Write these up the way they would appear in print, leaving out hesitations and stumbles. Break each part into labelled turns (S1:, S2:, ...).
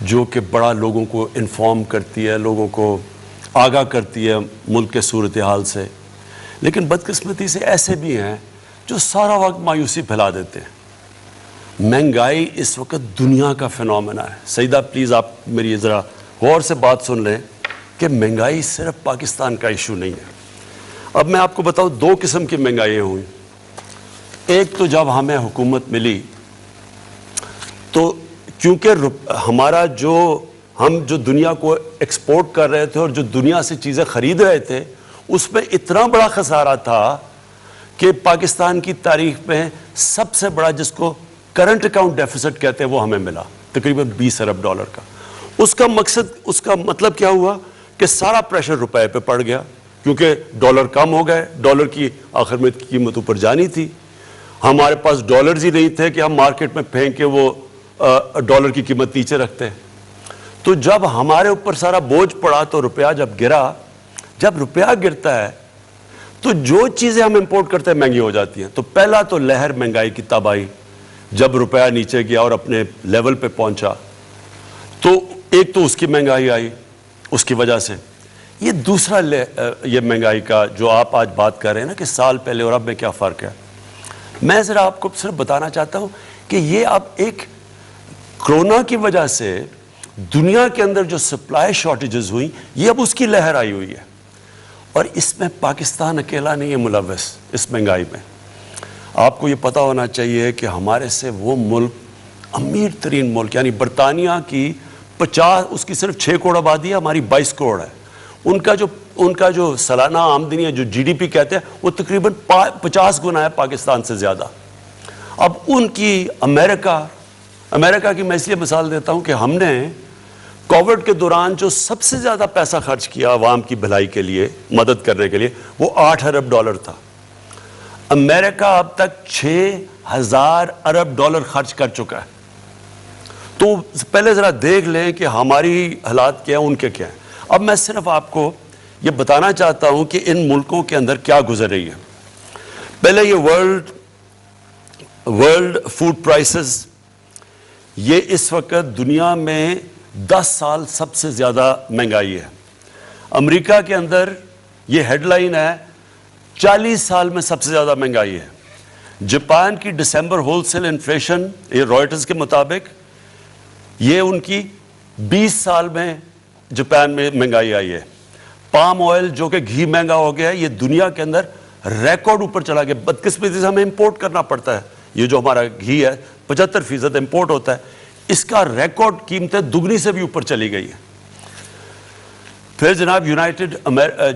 S1: جو کہ بڑا لوگوں کو انفارم کرتی ہے, لوگوں کو آگاہ کرتی ہے ملک کے صورتحال سے. لیکن بدقسمتی سے ایسے بھی ہیں جو سارا وقت مایوسی پھیلا دیتے ہیں. مہنگائی اس وقت دنیا کا فینومینا ہے. سیدہ پلیز آپ میری ذرا غور سے بات سن لیں کہ مہنگائی صرف پاکستان کا ایشو نہیں ہے. اب میں آپ کو بتاؤں 2 قسم کی مہنگائیاں ہوئیں. ایک تو جب ہمیں حکومت ملی تو کیونکہ ہمارا ہم جو دنیا کو ایکسپورٹ کر رہے تھے اور جو دنیا سے چیزیں خرید رہے تھے اس میں اتنا بڑا خسارہ تھا کہ پاکستان کی تاریخ میں سب سے بڑا جس کو کرنٹ اکاؤنٹ ڈیفیسٹ کہتے ہیں وہ ہمیں ملا, تقریباً $20 ارب کا. اس کا مطلب کیا ہوا کہ سارا پریشر روپے پہ پڑ گیا کیونکہ ڈالر کم ہو گئے, ڈالر کی آخر میں قیمت اوپر جانی تھی. ہمارے پاس ڈالرز ہی نہیں تھے کہ ہم مارکیٹ میں پھینک کے وہ ڈالر کی قیمت نیچے رکھتے. تو جب ہمارے اوپر سارا بوجھ پڑا تو روپیہ جب گرا, جب روپیہ گرتا ہے تو جو چیزیں ہم امپورٹ کرتے ہیں مہنگی ہو جاتی ہیں. تو پہلا تو لہر مہنگائی کی تب آئی جب روپیہ نیچے گیا اور اپنے لیول پہ پہنچا, تو ایک تو اس کی مہنگائی آئی اس کی وجہ سے. یہ دوسرا یہ مہنگائی کا جو آپ آج بات کر رہے ہیں نا کہ سال پہلے اور اب میں کیا فرق ہے, میں ذرا آپ کو صرف بتانا چاہتا ہوں کہ یہ اب ایک کرونا کی وجہ سے دنیا کے اندر جو سپلائی شارٹیجز ہوئی یہ اب اس کی لہر آئی ہوئی ہے. اور اس میں پاکستان اکیلا نہیں ہے ملوث اس مہنگائی میں. آپ کو یہ پتہ ہونا چاہیے کہ ہمارے سے وہ ملک امیر ترین ملک یعنی برطانیہ کی 50 اس کی صرف 6 کروڑ آبادی ہے, ہماری 22 کروڑ ہے. ان کا جو سالانہ آمدنی ہے جو GDP کہتے ہیں وہ تقریباً 50 گنا ہے پاکستان سے زیادہ. اب ان کی امریکہ کی میں اس لیے مثال دیتا ہوں کہ ہم نے کووڈ کے دوران جو سب سے زیادہ پیسہ خرچ کیا عوام کی بھلائی کے لیے, مدد کرنے کے لیے, وہ $8 ارب تھا. امریکہ اب تک $6,000 ارب خرچ کر چکا ہے. تو پہلے ذرا دیکھ لیں کہ ہماری حالات کیا ہیں, ان کے کیا ہیں. اب میں صرف آپ کو یہ بتانا چاہتا ہوں کہ ان ملکوں کے اندر کیا گزر رہی ہے. پہلے یہ ورلڈ فوڈ پرائسز, یہ اس وقت دنیا میں 10 سال سب سے زیادہ مہنگائی ہے. امریکہ کے اندر یہ ہیڈ لائن ہے 40 سال میں سب سے زیادہ مہنگائی ہے. جاپان کی دسمبر ہول سیل انفلیشن یہ رائٹرز کے مطابق یہ ان کی 20 سال میں جاپان میں مہنگائی آئی ہے. پام آئل جو کہ گھی مہنگا ہو گیا ہے یہ دنیا کے اندر ریکارڈ اوپر چلا گیا. بدقسمتی سے ہمیں امپورٹ کرنا پڑتا ہے. یہ جو ہمارا گھی ہے 75% امپورٹ ہوتا ہے, اس کا ریکارڈ قیمتیں دگنی سے بھی اوپر چلی گئی ہیں. پھر جناب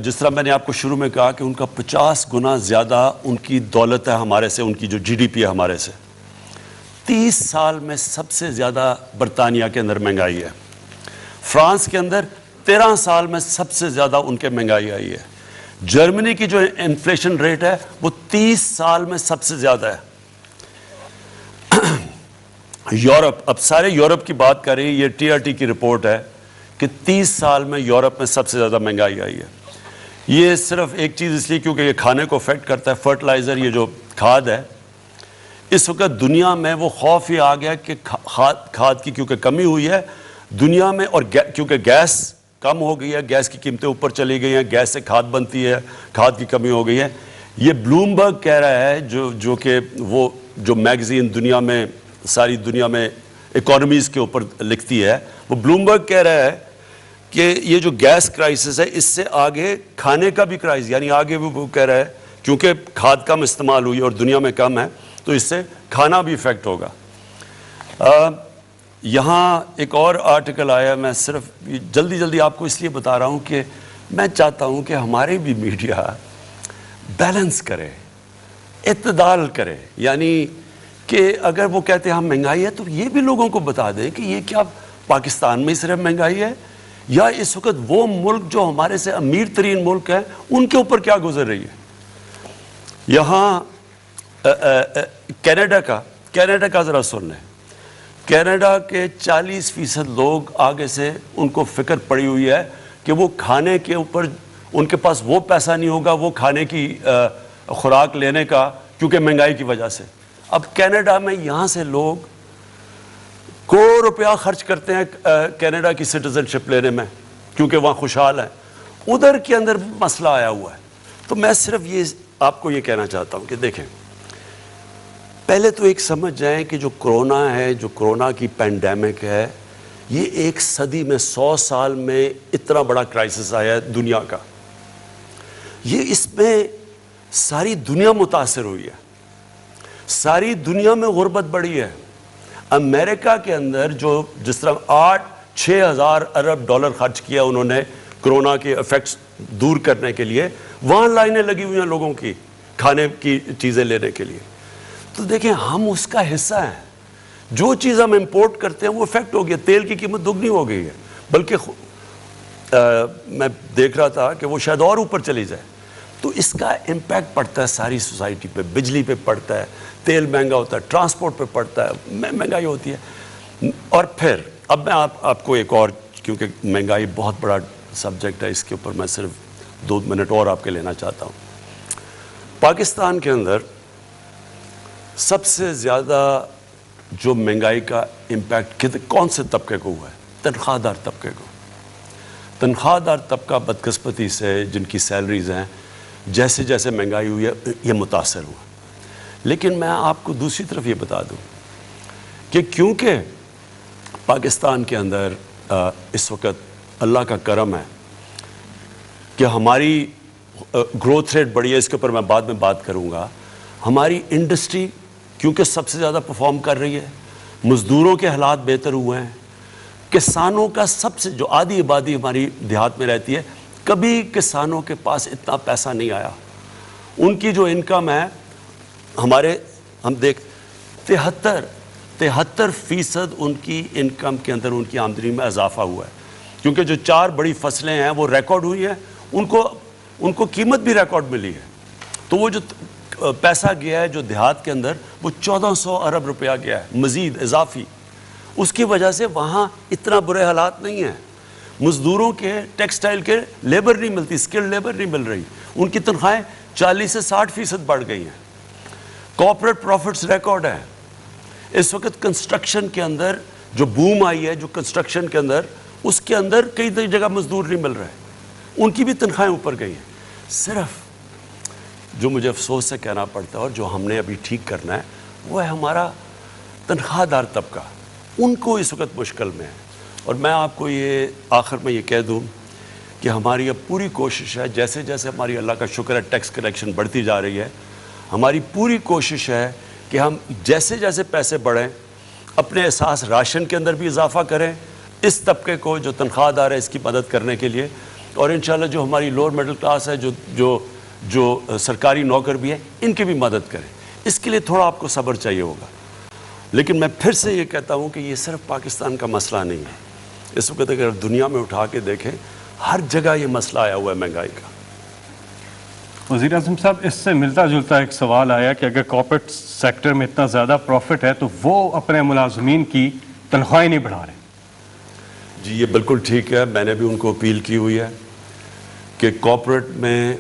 S1: جس طرح میں نے آپ کو شروع میں کہا کہ ان کا 50 گنا زیادہ ان کی دولت ہے ہمارے سے, ان کی جو GDP ہے ہمارے سے. 30 سال میں سب سے زیادہ برطانیہ کے اندر مہنگائی ہے. فرانس کے اندر 13 سال میں سب سے زیادہ ان کے مہنگائی آئی ہے. جرمنی کی جو انفلیشن ریٹ ہے وہ 30 سال میں سب سے زیادہ ہے. یورپ, اب سارے یورپ کی بات کر رہی ہے, یہ TRT کی رپورٹ ہے کہ 30 سال میں یورپ میں سب سے زیادہ مہنگائی آئی ہے. یہ صرف ایک چیز اس لیے کیونکہ یہ کھانے کو افیکٹ کرتا ہے, فرٹیلائزر, یہ جو کھاد ہے. اس وقت دنیا میں وہ خوف یہ آ گیا کہ کھاد کی کیونکہ کمی ہوئی ہے دنیا میں, اور کیونکہ گیس کم ہو گئی ہے, گیس کی قیمتیں اوپر چلی گئی ہیں, گیس سے کھاد بنتی ہے, کھاد کی کمی ہو گئی ہے. یہ بلومبرگ کہہ رہا ہے جو کہ وہ جو میگزین دنیا میں ساری دنیا میں اکانومیز کے اوپر لکھتی ہے, وہ بلومبرگ کہہ رہا ہے کہ یہ جو گیس کرائسس ہے اس سے آگے کھانے کا بھی کرائسس, یعنی آگے وہ کہہ رہا ہے کیونکہ کھاد کم استعمال ہوئی اور دنیا میں کم ہے تو اس سے کھانا بھی افیکٹ ہوگا. یہاں ایک اور آرٹیکل آیا, میں صرف جلدی آپ کو اس لیے بتا رہا ہوں کہ میں چاہتا ہوں کہ ہمارے بھی میڈیا بیلنس کرے, اعتدال کرے. یعنی کہ اگر وہ کہتے ہیں ہم مہنگائی ہے تو یہ بھی لوگوں کو بتا دیں کہ یہ کیا پاکستان میں صرف مہنگائی ہے یا اس وقت وہ ملک جو ہمارے سے امیر ترین ملک ہے ان کے اوپر کیا گزر رہی ہے. یہاں کینیڈا کا ذرا سن لیں. کینیڈا کے 40% لوگ آگے سے ان کو فکر پڑی ہوئی ہے کہ وہ کھانے کے اوپر ان کے پاس وہ پیسہ نہیں ہوگا وہ کھانے کی خوراک لینے کا, کیونکہ مہنگائی کی وجہ سے. اب کینیڈا میں یہاں سے لوگ کروڑ روپیہ خرچ کرتے ہیں کینیڈا کی سٹیزن شپ لینے میں کیونکہ وہاں خوشحال ہیں. ادھر کے اندر مسئلہ آیا ہوا ہے. تو میں صرف یہ آپ کو یہ کہنا چاہتا ہوں کہ دیکھیں, پہلے تو ایک سمجھ جائیں کہ جو کرونا ہے, جو کرونا کی پینڈیمک ہے, یہ ایک صدی میں 100 سال میں اتنا بڑا کرائسس آیا ہے دنیا کا. یہ اس میں ساری دنیا متاثر ہوئی ہے, ساری دنیا میں غربت بڑھی ہے. امریکہ کے اندر جو جس طرح 6,000 ارب ڈالر خرچ کیا انہوں نے کرونا کے ایفیکٹس دور کرنے کے لیے, وہاں لائنیں لگی ہوئی ہیں لوگوں کی کھانے کی چیزیں لینے کے لیے. تو دیکھیں ہم اس کا حصہ ہیں. جو چیز ہم امپورٹ کرتے ہیں وہ افیکٹ ہو گیا. تیل کی قیمت دگنی ہو گئی ہے, بلکہ میں دیکھ رہا تھا کہ وہ شاید اور اوپر چلی جائے. تو اس کا امپیکٹ پڑتا ہے ساری سوسائٹی پہ. بجلی پہ پڑتا ہے, تیل مہنگا ہوتا ہے, ٹرانسپورٹ پہ پڑتا ہے, مہنگائی ہوتی ہے. اور پھر اب میں آپ کو ایک اور, کیونکہ مہنگائی بہت بڑا سبجیکٹ ہے, اس کے اوپر میں صرف 2 منٹ اور آپ کے لینا چاہتا ہوں. پاکستان کے اندر سب سے زیادہ جو مہنگائی کا امپیکٹ کون سے طبقے کو ہوا ہے؟ تنخواہ دار طبقے کو. تنخواہ دار طبقہ بدقسمتی سے جن کی سیلریز ہیں, جیسے جیسے مہنگائی ہوئی ہے یہ متاثر ہوا. لیکن میں آپ کو دوسری طرف یہ بتا دوں کہ کیونکہ پاکستان کے اندر اس وقت اللہ کا کرم ہے کہ ہماری گروتھ ریٹ بڑھی ہے, اس کے اوپر میں بعد میں بات کروں گا. ہماری انڈسٹری کیونکہ سب سے زیادہ پرفارم کر رہی ہے, مزدوروں کے حالات بہتر ہوئے ہیں, کسانوں کا سب سے جو آدھی آبادی ہماری دیہات میں رہتی ہے, کبھی کسانوں کے پاس اتنا پیسہ نہیں آیا. ان کی جو انکم ہے ہم دیکھ 73% ان کی انکم کے اندر ان کی آمدنی میں اضافہ ہوا ہے, کیونکہ جو 4 بڑی فصلیں ہیں وہ ریکارڈ ہوئی ہیں, ان کو قیمت بھی ریکارڈ ملی ہے. تو وہ جو پیسہ گیا ہے جو دیہات کے اندر وہ 1400 ارب روپیہ گیا ہے مزید اضافی. اس کی وجہ سے وہاں اتنا برے حالات نہیں ہیں. مزدوروں کے ٹیکسٹائل کے لیبر نہیں ملتی, اسکل لیبر نہیں مل رہی, ان کی تنخواہیں 40 سے 60% بڑھ گئی ہیں. کارپوریٹ پروفٹس ریکارڈ ہیں. اس وقت کنسٹرکشن کے اندر جو بوم آئی ہے, جو کنسٹرکشن کے اندر, اس کے اندر کئی جگہ مزدور نہیں مل رہے, ان کی بھی تنخواہیں اوپر گئی ہیں. صرف جو مجھے افسوس سے کہنا پڑتا ہے اور جو ہم نے ابھی ٹھیک کرنا ہے وہ ہے ہمارا تنخواہ دار طبقہ. ان کو اس وقت مشکل میں ہے. اور میں آپ کو یہ آخر میں یہ کہہ دوں کہ ہماری اب پوری کوشش ہے, جیسے جیسے ہماری اللہ کا شکر ہے ٹیکس کلیکشن بڑھتی جا رہی ہے, ہماری پوری کوشش ہے کہ ہم جیسے جیسے پیسے بڑھیں اپنے احساس راشن کے اندر بھی اضافہ کریں, اس طبقے کو جو تنخواہ دار ہے اس کی مدد کرنے کے لیے. اور انشاءاللہ جو ہماری لوور مڈل کلاس ہے, جو سرکاری نوکر بھی ہے, ان کی بھی مدد کریں. اس کے لیے تھوڑا آپ کو صبر چاہیے ہوگا. لیکن میں پھر سے یہ کہتا ہوں کہ یہ صرف پاکستان کا مسئلہ نہیں ہے. اس وقت اگر دنیا میں اٹھا کے دیکھیں ہر جگہ یہ مسئلہ آیا ہوا ہے مہنگائی کا.
S2: وزیر اعظم صاحب, اس سے ملتا جلتا ایک سوال آیا کہ اگر کارپوریٹ سیکٹر میں اتنا زیادہ پروفٹ ہے تو وہ اپنے ملازمین کی تنخواہیں نہیں بڑھا رہے.
S1: جی یہ بالکل ٹھیک ہے. میں نے بھی ان کو اپیل کی ہوئی ہے کہ کارپوریٹ میں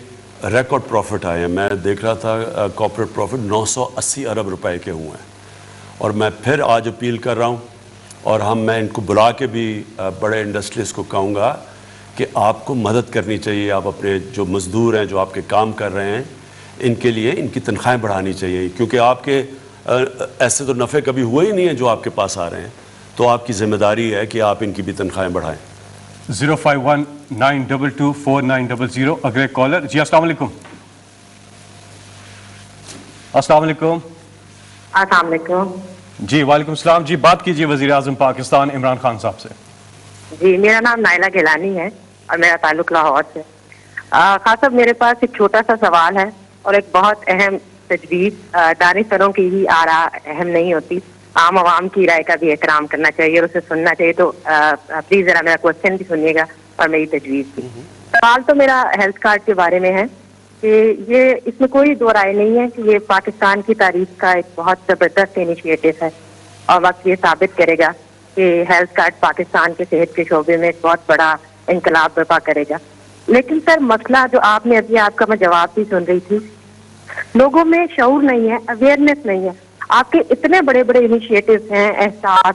S1: ریکارڈ پروفٹ آئے ہیں. میں دیکھ رہا تھا کارپوریٹ پروفٹ 980 ارب روپے کے ہوئے ہیں. اور میں پھر آج اپیل کر رہا ہوں, اور میں ان کو بلا کے بھی بڑے انڈسٹریز کو کہوں گا کہ آپ کو مدد کرنی چاہیے. آپ اپنے جو مزدور ہیں جو آپ کے کام کر رہے ہیں ان کے لیے ان کی تنخواہیں بڑھانی چاہیے, کیونکہ آپ کے ایسے تو نفع کبھی ہوئے ہی نہیں ہیں جو آپ کے پاس آ رہے ہیں. تو آپ کی ذمہ داری ہے کہ آپ ان کی بھی تنخواہیں بڑھائیں.
S2: 051-922-4900 اگلے کالر. جی السلام علیکم. السلام علیکم.
S3: السلام علیکم.
S2: جی وعلیکم السلام. جی بات کیجیے وزیر اعظم پاکستان عمران خان صاحب سے.
S3: جی میرا نام نائلہ گیلانی ہے اور میرا تعلق لاہور سے. خان صاحب میرے پاس ایک چھوٹا سا سوال ہے اور ایک بہت اہم تجویز. دانشوروں کی ہی آراء اہم نہیں ہوتی, عام عوام کی رائے کا بھی احترام کرنا چاہیے اور اسے سننا چاہیے. تو پلیز ذرا میرا کوشچن بھی سنیے گا اور میری تجویز بھی. سوال تو میرا ہیلتھ کارڈ کے بارے میں ہے کہ یہ اس میں کوئی دو رائے نہیں ہے کہ یہ پاکستان کی تاریخ کا ایک بہت زبردست انیشیٹو ہے اور وقت یہ ثابت کرے گا کہ ہیلتھ کارڈ پاکستان کے صحت کے شعبے میں ایک بہت بڑا انقلاب برپا کرے گا. لیکن سر مسئلہ جو آپ نے ابھی آپ کا میں جواب بھی سن رہی تھی, لوگوں میں شعور نہیں ہے, اویئرنیس نہیں ہے. آپ کے اتنے بڑے بڑے انیشیٹوز ہیں, احساس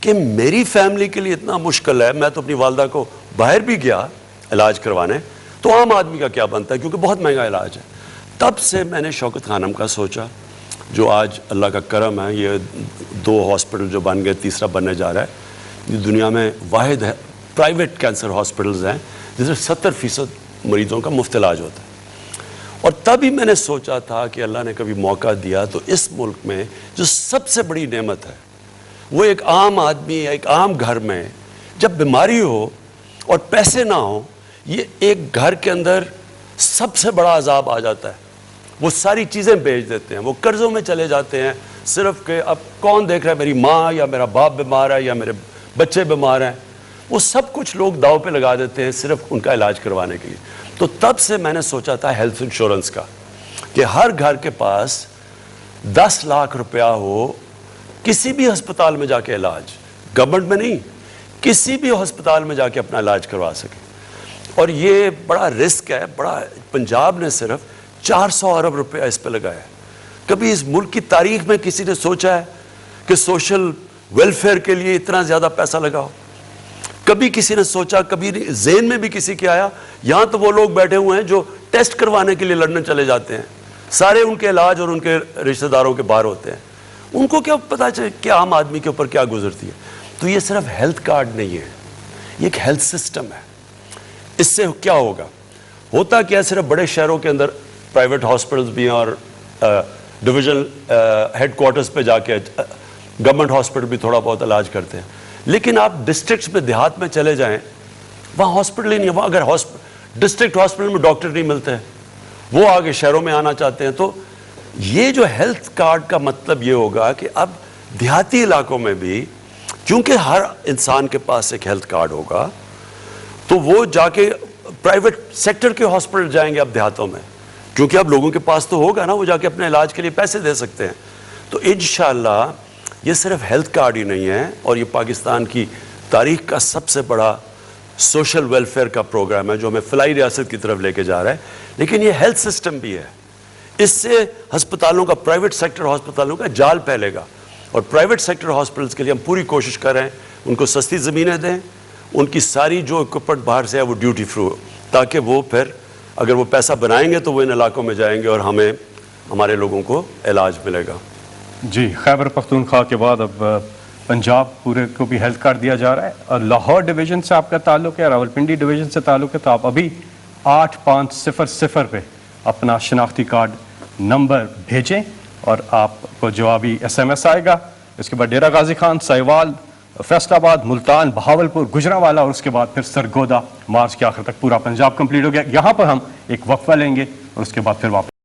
S1: کہ میری فیملی کے لیے اتنا مشکل ہے. میں تو اپنی والدہ کو باہر بھی گیا علاج کروانے, تو عام آدمی کا کیا بنتا ہے, کیونکہ بہت مہنگا علاج ہے. تب سے میں نے شوکت خانم کا سوچا, جو آج اللہ کا کرم ہے, یہ 2 ہاسپٹل جو بن گئے, تیسرا بننے جا رہا ہے. یہ دنیا میں واحد ہے پرائیویٹ کینسر ہاسپٹلز ہیں جس میں 70% مریضوں کا مفت علاج ہوتا ہے. اور تبھی میں نے سوچا تھا کہ اللہ نے کبھی موقع دیا تو اس ملک میں جو سب سے بڑی نعمت ہے وہ ایک عام آدمی, ایک عام گھر میں جب بیماری ہو اور پیسے نہ ہوں, یہ ایک گھر کے اندر سب سے بڑا عذاب آ جاتا ہے. وہ ساری چیزیں بیچ دیتے ہیں, وہ قرضوں میں چلے جاتے ہیں, صرف کہ اب کون دیکھ رہا ہے, میری ماں یا میرا باپ بیمار ہے یا میرے بچے بیمار ہیں. وہ سب کچھ لوگ داؤ پہ لگا دیتے ہیں صرف ان کا علاج کروانے کے لیے. تو تب سے میں نے سوچا تھا ہیلتھ انشورنس کا, کہ ہر گھر کے پاس 10 لاکھ روپیہ ہو, کسی بھی ہسپتال میں جا کے علاج, گورنمنٹ میں نہیں, کسی بھی ہسپتال میں جا کے اپنا علاج کروا سکے. اور یہ بڑا رسک ہے, بڑا. پنجاب نے صرف 400 ارب روپیہ اس پہ لگایا ہے. کبھی اس ملک کی تاریخ میں کسی نے سوچا ہے کہ سوشل ویلفیئر کے لیے اتنا زیادہ پیسہ لگاؤ؟ کبھی کسی نے سوچا, کبھی ذہن میں بھی کسی کے آیا؟ یہاں تو وہ لوگ بیٹھے ہوئے ہیں جو ٹیسٹ کروانے کے لیے لندن چلے جاتے ہیں, سارے ان کے علاج اور ان کے رشتہ داروں کے باہر ہوتے ہیں. ان کو کیا پتا چلے کہ عام آدمی کے اوپر کیا گزرتی ہے؟ تو یہ صرف ہیلتھ کارڈ نہیں ہے, یہ ایک ہیلتھ سسٹم ہے. اس سے کیا ہوگا؟ ہوتا کیا, صرف بڑے شہروں کے اندر پرائیویٹ ہاسپٹلز بھی ہیں اور ڈویژن ہیڈ کوارٹرز پہ جا کے گورنمنٹ ہاسپٹل بھی تھوڑا بہت علاج کرتے ہیں. لیکن آپ ڈسٹرکٹس میں, دیہات میں چلے جائیں, وہاں ہاسپٹل ہی نہیں ہے. وہاں اگر ڈسٹرکٹ ہاسپٹل میں ڈاکٹر نہیں ملتے ہیں, وہ آگے شہروں میں آنا چاہتے ہیں. تو یہ جو ہیلتھ کارڈ کا مطلب یہ ہوگا کہ اب دیہاتی علاقوں میں بھی, کیونکہ ہر انسان کے پاس ایک ہیلتھ کارڈ ہوگا, تو وہ جا کے پرائیویٹ سیکٹر کے ہاسپٹل جائیں گے اب دیہاتوں میں, کیونکہ اب لوگوں کے پاس تو ہوگا نا, وہ جا کے اپنے علاج کے لیے پیسے دے سکتے ہیں. تو انشاءاللہ یہ صرف ہیلتھ کارڈ ہی نہیں ہے, اور یہ پاکستان کی تاریخ کا سب سے بڑا سوشل ویلفیئر کا پروگرام ہے جو ہمیں فلاحی ریاست کی طرف لے کے جا رہا ہے. لیکن یہ ہیلتھ سسٹم بھی ہے. اس سے ہسپتالوں کا, پرائیویٹ سیکٹر ہسپتالوں کا جال پھیلے گا, اور پرائیویٹ سیکٹر ہاسپٹلس کے لیے ہم پوری کوشش کر رہے ہیں ان کو سستی زمینیں دیں, ان کی ساری جو اکوپمنٹ باہر سے ہے وہ ڈیوٹی فری ہو, تاکہ وہ پھر اگر وہ پیسہ بنائیں گے تو وہ ان علاقوں میں جائیں گے اور ہمیں, ہمارے لوگوں کو علاج ملے گا.
S2: جی, خیبر پختونخوا کے بعد اب پنجاب پورے کو بھی ہیلتھ کارڈ دیا جا رہا ہے, اور لاہور ڈویژن سے آپ کا تعلق ہے, راولپنڈی ڈویژن سے تعلق ہے, تو آپ ابھی 8500 پہ اپنا شناختی کارڈ نمبر بھیجیں اور آپ کو جوابی SMS آئے گا. اس کے بعد ڈیرہ غازی خان, سائیوال, فیصل آباد, ملتان, بہاولپور, گجرانوالہ, اور اس کے بعد پھر سرگودا. مارچ کے آخر تک پورا پنجاب کمپلیٹ ہو گیا. یہاں پر ہم ایک وقفہ لیں گے اور اس کے بعد پھر واپس